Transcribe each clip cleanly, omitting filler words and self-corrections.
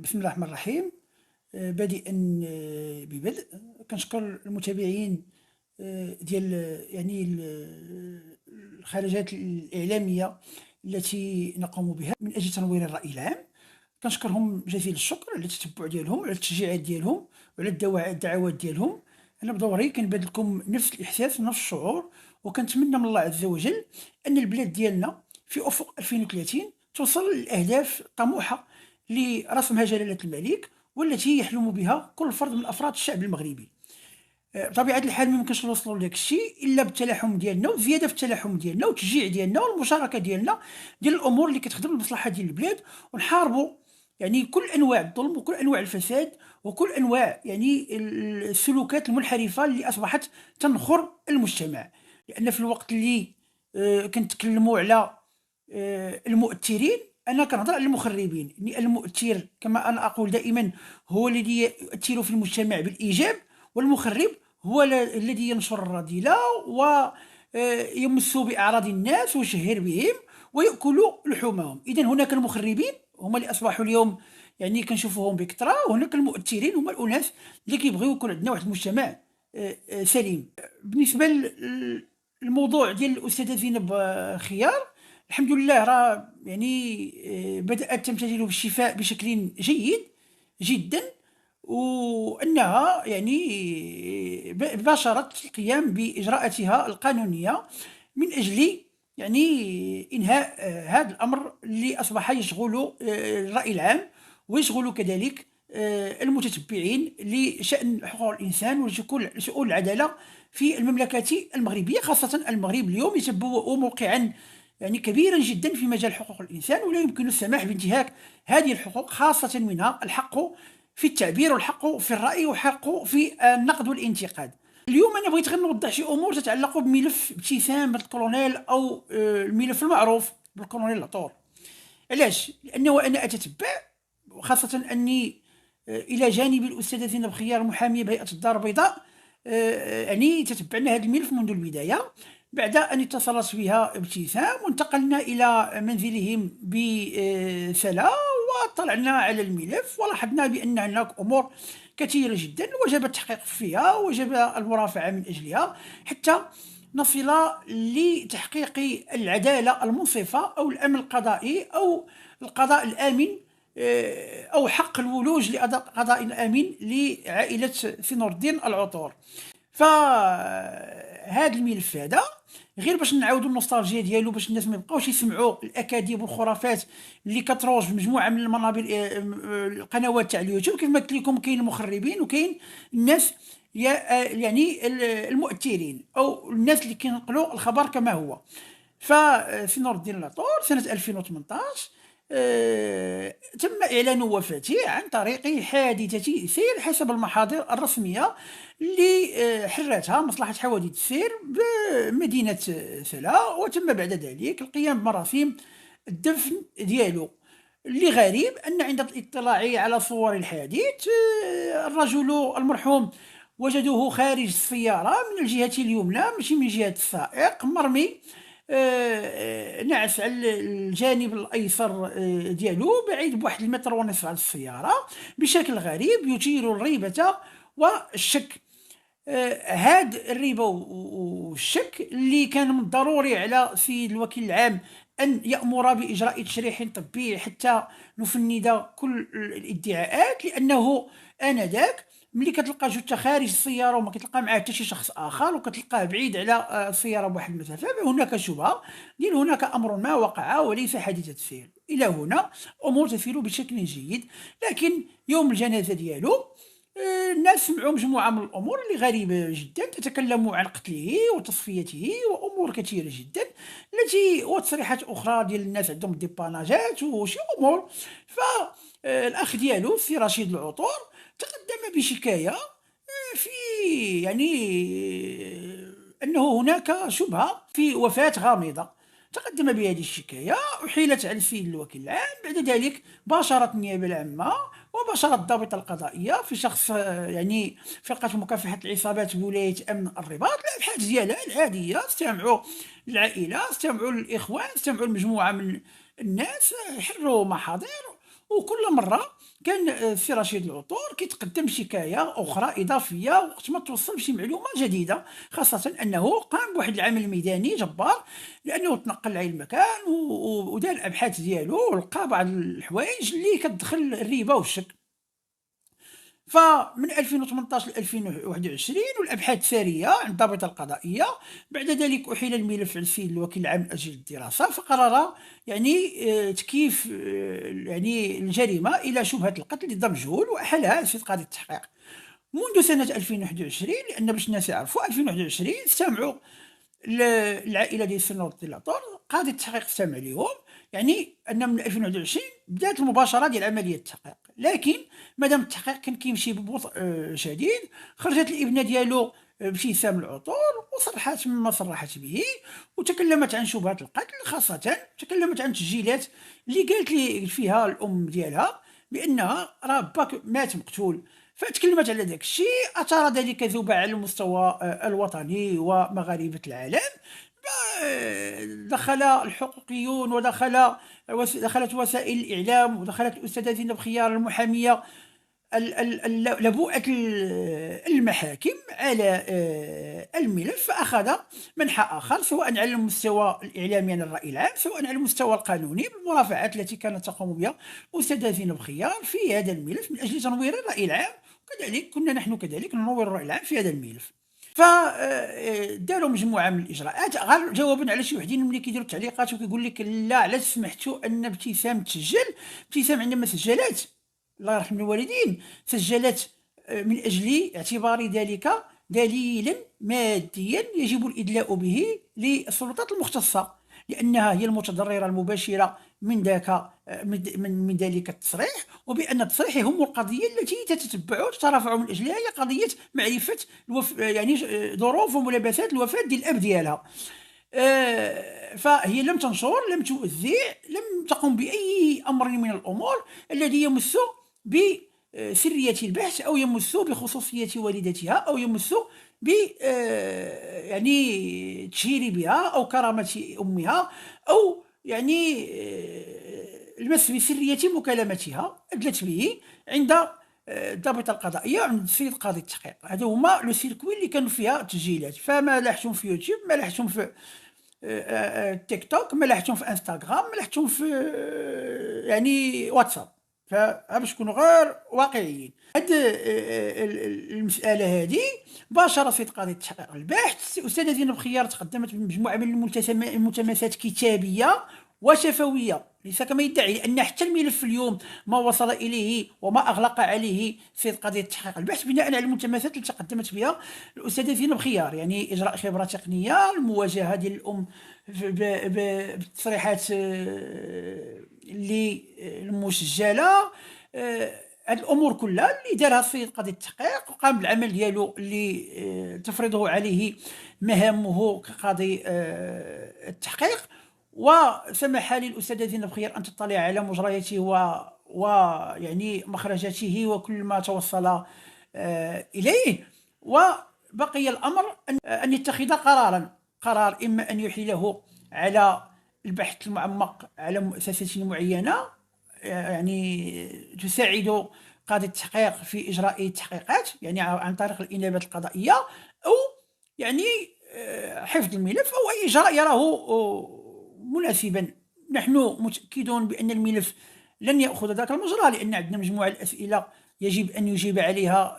بسم الله الرحمن الرحيم. بادئا ببدء كنشكر المتابعين ديال الخرجات الإعلامية التي نقوم بها من أجل تنوير الرأي العام. كنشكرهم جزيل الشكر على التتبع ديالهم، على التشجيعات ديالهم، وعلى الدعوات ديالهم. أنا بدوري كنبادل لكم نفس الإحساس ونفس الشعور، وكنتمنى من الله عز وجل أن البلاد ديالنا في أفق 2030 توصل للأهداف الطموحة اللي رسمها جلالة الملك والتي يحلم بها كل فرد من أفراد الشعب المغربي. بطبيعة الحال ميمكنش نوصلوا لداك الشيء إلا بالتلاحم ديالنا وزيادة في التلاحم ديالنا والتشجيع ديالنا والمشاركة ديالنا ديال الأمور اللي كتخدم المصلحة ديال البلاد، ونحاربوا كل أنواع الظلم وكل أنواع الفساد وكل أنواع السلوكات المنحرفة اللي أصبحت تنخر المجتمع. لأن في الوقت اللي كنتكلموا على المؤثرين، أنا كنهضر على المخربين. المؤثر كما أنا أقول دائما هو الذي يؤثر في المجتمع بالإيجاب، والمخرب هو الذي ينشر الرذيلة ويمس بأعراض الناس ويشهر بهم ويأكل لحومهم. إذن هناك المخربين هما اللي أصبحوا اليوم كنشوفوهم بكثرة، وهناك المؤثرين هما الأناس اللي كيبغيو يكون عندنا واحد المجتمع سليم. بالنسبة للموضوع ديال الأستاذة زينب خيار، الحمد لله راه بدأت تمتثل بالشفاء بشكل جيد جدا، وأنها باشرت القيام بإجراءاتها القانونية من أجل إنهاء هذا الأمر اللي أصبح يشغل الرأي العام ويشغل كذلك المتتبعين لشأن حقوق الإنسان وشؤون العدالة في المملكة المغربية، خاصة المغرب اليوم يتبوأ موقعا كبيرا جدا في مجال حقوق الإنسان، ولا يمكن السماح بانتهاك هذه الحقوق، خاصة منها الحق في التعبير والحق في الرأي والحق في النقد والانتقاد. اليوم أنا بغيت غير نوضح شي أمور تتعلق بملف ابتسام الكولونيل أو الملف المعروف بالكولونيل العطور. علاش؟ لأنه أنا أتتبع، وخاصة أني إلى جانب الأستاذة زينب خيار محامية بهيئة الدار البيضاء تتبعنا هذا الملف منذ البداية، بعد أن اتصلت بها ابتسام وانتقلنا إلى منزلهم بسلام وطلعنا على الملف ولاحظنا بأن هناك أمور كثيرة جدا وجب التحقيق فيها وجب المرافعة من أجلها حتى نصل لتحقيق العدالة المنصفة أو الأمن القضائي أو القضاء الآمن، أو حق الولوج لأداء قضاء آمن لعائلة سي نور الدين العطور. فهذا الملف هذا غير باش نعاودوا النوستالجيا ديالو، باش الناس ما يبقاوش يسمعوا الاكاذيب والخرافات اللي كتروج في مجموعه من المنابر القنوات تاع اليوتيوب. كيف ما قلت لكم كاين المخربين وكاين الناس المؤثرين او الناس اللي كينقلوا الخبر كما هو. فسي نور الدين العطور سنه 2018 تم إعلان وفاته عن طريق حادثة سير حسب المحاضر الرسمية اللي حرتها مصلحة حوادث السير بمدينة سلا، وتم بعد ذلك القيام بمراسم الدفن ديالو. اللي غريب أن عند الاطلاع على صور الحادث الرجل المرحوم وجدوه خارج السيارة من الجهة اليمنى ماشي من جهة السائق، مرمي نعس على الجانب الايسر ديالو بعيد بواحد المتر ونصف على السياره بشكل غريب يثير الريبه والشك. هاد الريبه والشك اللي كان من الضروري على سيد الوكيل العام ان يامر باجراء تشريح طبي حتى نفند كل الادعاءات، لانه انذاك ملي كتلقى جثه خارج السياره وما كتلقى معاه حتى شي شخص اخر وكتلقاه بعيد على السياره بواحد المسافه، هناك شبهه ديال هناك امر ما وقع وليس حادثه سير. الى هنا امور تسير بشكل جيد، لكن يوم الجنازه ديالو الناس سمعوا مجموعه من الامور اللي غريبه جدا تتكلم عن قتله وتصفيته وامور كثيره جدا التي وتصريحات اخرى ديال الناس عندهم ديباناجات وشي امور. فالاخ ديالو السي رشيد العطور تقدم بشكايه في انه هناك شبهه في وفاه غامضه. تقدم بهذه الشكايه احيلت على السيد الوكيل العام، بعد ذلك باشرت النيابه العامه وباشرت الضابطه القضائيه في شخص فرقه مكافحه العصابات بولايه امن الرباط الابحاث ديالها العاديه، استمعوا للعائله، استمعوا للاخوان، استمعوا لمجموعه من الناس، حروا محاضر وكل مرة كان السي رشيد العطور كيتقدم شكاية أخرى إضافية وقت ما توصل بشي معلومة جديدة، خاصة أنه قام بواحد العمل ميداني جبار، لأنه تنقل على المكان ودار الأبحاث ديالو ولقى بعض الحوايج اللي كتدخل الريبة والشك. فمن 2018 ل 2021 والأبحاث سارية عند الضابطة القضائية. بعد ذلك أحيل الملف على السيد الوكيل العام من أجل الدراسة، فقرر يعني تكييف يعني الجريمة إلى شبهة القتل ضد مجهول، وأحالها السيد قاضي التحقيق منذ سنة 2021. لأن باش الناس يعرفوا 2021 استمعوا العائله ديال السي نور الدين العطور، قاضي التحقيق استمع ليهم، يعني ان من 2021 بدات المباشره ديال عمليه التحقيق. لكن مادام التحقيق كان كيمشي ببطء شديد، خرجت الابنه ديالو ابتسام العطور وصرحت مما صرحت به، وتكلمت عن شبهه القتل، خاصه تكلمت عن تسجيلات اللي قالت لي فيها الام ديالها بانها راه باك مات مقتول. فتكلمت على داك الشيء، اثار ذلك ذوبان على المستوى الوطني ومغاربه العالم. دخل الحقوقيون دخلت وسائل الاعلام ودخلت الاستاذه زينب خيار المحاميه لبوءة المحاكم على الملف، فأخذ منحى آخر سواء على المستوى الإعلامي عن الرأي العام، سواء على المستوى القانوني بالمرافعات التي كانت تقوم بها الأستاذة زينب خيار في هذا الملف من أجل تنوير الرأي العام. وكذلك كنا نحن كذلك ننور الرأي العام في هذا الملف. فداروا مجموعه من الاجراءات، غير جوابا على شي وحدين ملي كيديروا التعليقات وكيقول لك لا علاش سمحتوا ان ابتسام تسجل. ابتسام عندما سجلت الله يرحم الوالدين سجلت من أجل اعتبار ذلك دليلا ماديا يجب الإدلاء به للسلطات المختصة، لأنها هي المتضررة المباشرة من ذلك التصريح، وبأن التصريح يهم القضية التي تتتبع وتترافع من أجلها، هي قضية معرفة يعني ظروف وملابسات الوفاة ديال الأب ديالها. فهي لم تنشر، لم توزع، لم تقم بأي أمر من الأمور الذي يمس بسرية البحث أو يمس بخصوصية والدتها أو يمس ب يعني تشهير بها أو كرامة أمها أو يعني المس بسرية مكالمتها أدلت به عند الضابطة القضائية عند السيد قاضي التحقيق. هادو هما لو سيركوي اللي كانوا فيها تسجيلات، فما لاحتهم في يوتيوب، ما لاحتهم في تيك توك، ما لاحتهم في انستغرام، ما لاحتهم في يعني واتساب. فباش نكونوا غير واقعيين، هاد المساله هذه باشر سيد قاضي التحقيق الباحث الاستاذه زينب خيار تقدمت بمجموعه من الملتمسات كتابيه وشفويه، ليس كما يدعي، لان حتى الملف اليوم ما وصل اليه وما اغلق عليه سيد قاضي التحقيق الباحث بناء على الملتمسات التي تقدمت بها الاستاذه زينب خيار، يعني اجراء خبره تقنيه، المواجهه ديال الام بالتصريحات اللي المسجله، هاد الامور كلها اللي دارها السيد قاضي التحقيق وقام بالعمل ديالو اللي تفرضه عليه مهامه كقاضي التحقيق، وسمح للاستاذه زينب خيار ان تطلع على مجرياته ويعني مخرجاته وكل ما توصل اليه. وبقي الامر ان يتخذ قرار اما ان يحيله على البحث المعمق على مؤسسة معينة يعني تساعد قاضي التحقيق في إجراء التحقيقات يعني عن طريق الإنابة القضائية، أو يعني حفظ الملف أو أي إجراء يراه مناسبا. نحن متأكدون بأن الملف لن يأخذ ذاك المجرى، لأن عندنا مجموعة الأسئلة يجب أن يجيب عليها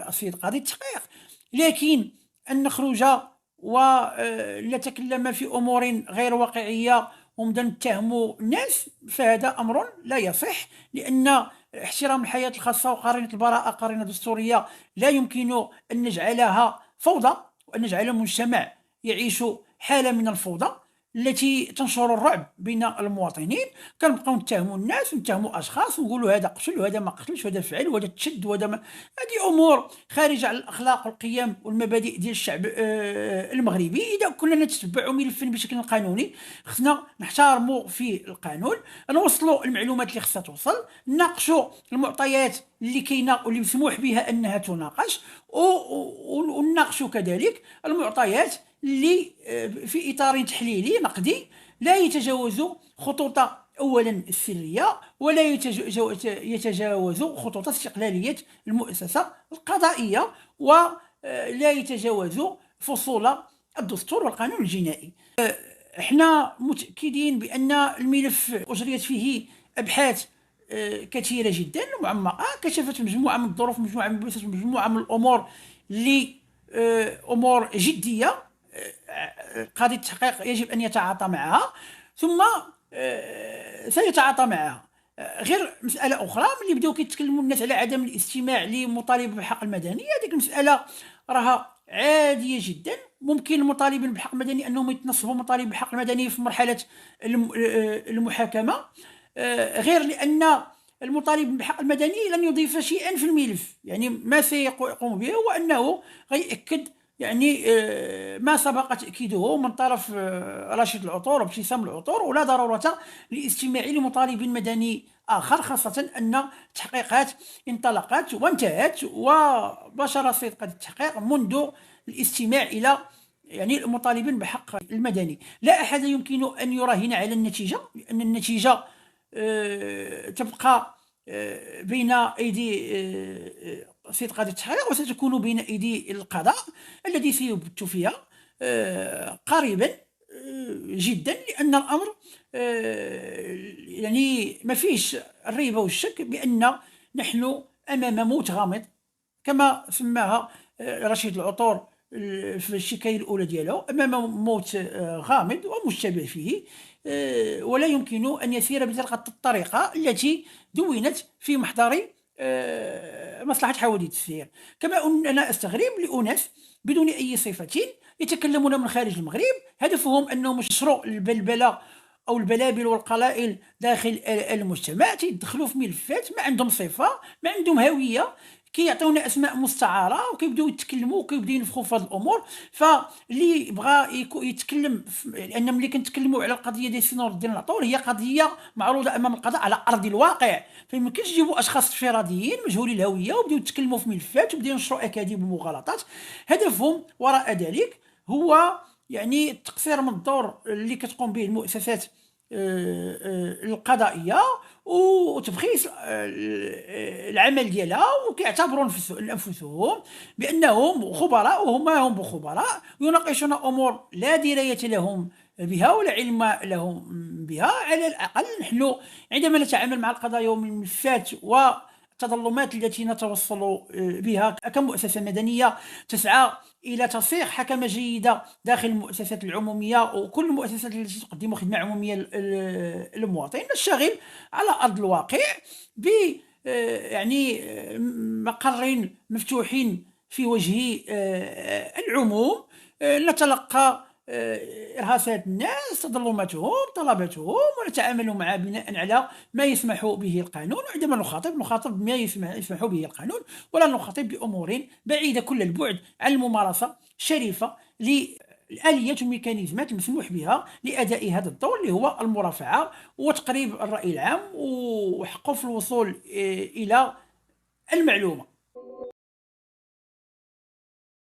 السيد قاضي التحقيق، لكن أن نخرج ونتكلم في أمور غير واقعية ونبدا نتهموا الناس فهذا أمر لا يصح، لأن احترام الحياة الخاصة وقرينة البراءة قرينة دستورية لا يمكن أن نجعلها فوضى وأن نجعل مجتمع يعيش حالة من الفوضى التي تنشر الرعب بين المواطنين. كنبقاو نتهموا الناس ونتهموا اشخاص ونقولوا هذا قتل وهذا ما قتلش وهذا فعل وهذا تشد وهذا ما، هذه امور خارجه على الاخلاق والقيم والمبادئ ديال الشعب المغربي. اذا كنا نتبعوا ملفا بشكل قانوني خصنا نحترموا في القانون، نوصلوا المعلومات اللي خصها توصل، نناقشوا المعطيات اللي كاينه واللي مسموح بها انها تناقش، ونناقشوا كذلك المعطيات اللي في اطار تحليلي نقدي لا يتجاوز خطوط أولا السرية، ولا يتجاوز خطوط استقلالية المؤسسة القضائية، ولا يتجاوز فصول الدستور والقانون الجنائي. احنا متأكدين بأن الملف أجريت فيه أبحاث كثيرة جدا ومعمقة، كشفت مجموعة من الظروف، مجموعة من البحوث، مجموعة من الأمور اللي أمور جدية. قاضي التحقيق يجب أن يتعاطى معها، ثم سيتعاطى معها. غير مسألة أخرى، ملي بداو كيتكلموا الناس على عدم الاستماع لمطالبة بالحق المدني، هذيك المسألة راها عادية جدا. ممكن المطالبين بالحق المدني أنهم يتنصبوا مطالب بالحق المدني في مرحلة المحاكمة، غير لأن المطالب بالحق المدني لن يضيف شيئا في الملف. يعني ما سيقوم به هو أنه غيأكد يعني ما سبق تأكيده من طرف رشيد العطور وابتسام العطور، ولا ضرورة للاستماع لمطالب مدني آخر، خاصة أن التحقيقات انطلقت وانتهت وبشر صدق التحقيق منذ الاستماع إلى يعني المطالبين بحق المدني. لا أحد يمكن أن يراهن على النتيجة، لأن النتيجة تبقى بين أيدي سيد قاضي التحقيق، وستكون بين أيدي القضاء الذي سيبت فيها قريبا جدا، لأن الأمر يعني ما فيش الريبة والشك بأن نحن أمام موت غامض كما سماها رشيد العطور في الشكاية الأولى ديالو، أمام موت غامض ومشتبه فيه، ولا يمكن أن يسير بتلك الطريقة التي دونت في محضر مصلحة حوادث السير. كما أننا أستغرب لأناس بدون أي صفة يتكلمون من خارج المغرب، هدفهم أنهم يشروا البلبلة أو البلابل والقلائل داخل المجتمع، تيدخلوا في ملفات ما عندهم صفة، ما عندهم هوية، كيعطيونا اسماء مستعاره وكيبداو يتكلموا وكيبداو ينفخوا في هذه الامور. فاللي بغى يتكلم، لان ملي كنتكلموا على القضيه ديال سي نور الدين العطور، هي قضيه معروضه امام القضاء على ارض الواقع، فيمكنش يجيبوا اشخاص انفراديين مجهولي الهويه وبداو يتكلموا في ملفات وبداو ينشروا اكاذيب ومغالطات. هدفهم وراء ذلك هو يعني التقصير من الدور اللي كتقوم به المؤسسات القضائيه وتبخيس العمل ديالها، وكيعتبروا انفسهم بانهم خبراء وهم هم بخبراء، يناقشون امور لا درايه لهم بها ولا علم لهم بها. على الاقل نحن عندما نتعامل مع القضايا والملفات والتظلمات التي نتوصل بها كمؤسسه مدنيه تسعى الى تصيغ حكمه جيده داخل المؤسسات العموميه وكل المؤسسات التي تقدم خدمه عموميه للمواطن، نشتغل على ارض الواقع ب يعني مقر مفتوحين في وجه العموم، نتلقى إرهاصات الناس، تظلماتهم، طلباتهم، ونتعامل معها بناء على ما يسمح به القانون. وعندما نخاطب بما يسمح به القانون، ولا نخاطب بأمور بعيدة كل البعد عن الممارسة الشريفة للآليات والميكانيزمات المسموح بها لأداء هذا الدور، اللي هو المرافعة وتقريب الرأي العام وحقه في الوصول إلى المعلومة.